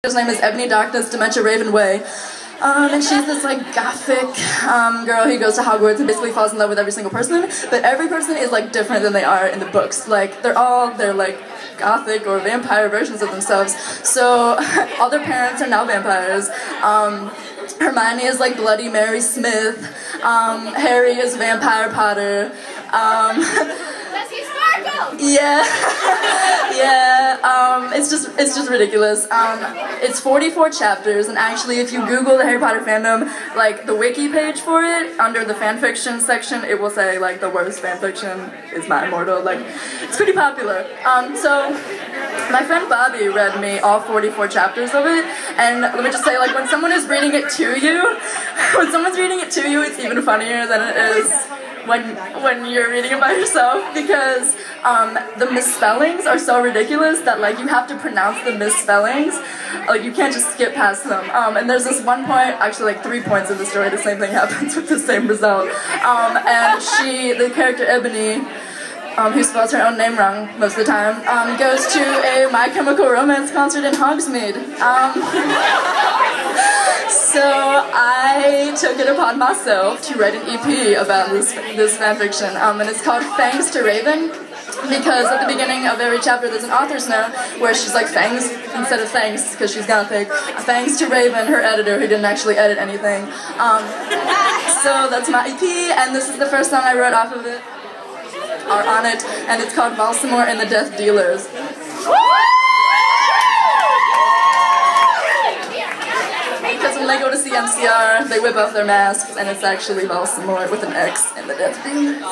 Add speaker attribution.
Speaker 1: Her name is Ebony Darkness, Dementia Raven Way. And she's this like gothic girl who goes to Hogwarts and basically falls in love with every single person, but every person is like different than they are in the books. Like they're like gothic or vampire versions of themselves. So all their parents are now vampires. Hermione is like Bloody Mary Smith. Harry is Vampire Potter.
Speaker 2: Does he sparkle?
Speaker 1: Yeah. Yeah, it's just ridiculous. It's 44 chapters, and actually if you Google the Harry Potter fandom, like the wiki page for it, under the fanfiction section, it will say like the worst fanfiction is My Immortal. Like, it's pretty popular. So my friend Bobby read me all 44 chapters of it, and let me just say, like, when someone is reading it to you, it's even funnier than it is when you're reading it by yourself, because the misspellings are so ridiculous that like you have to pronounce the misspellings, like you can't just skip past them. And there's this one point, actually like 3 points in the story, the same thing happens with the same result. And the character Ebony, who spells her own name wrong most of the time, goes to a My Chemical Romance concert in Hogsmeade. So I took it upon myself to write an EP about this fanfiction, and it's called Fangs to Raven, because at the beginning of every chapter there's an author's note where she's like fangs instead of thanks, because she's gothic. Fangs to Raven, her editor, who didn't actually edit anything. So that's my EP, and this is the first song I wrote off of it, or on it, and it's called Volxemort and the Death Dealers. Because when they go to see MCR, they whip off their masks, and it's actually Volxemort with an X and the Death Dealers.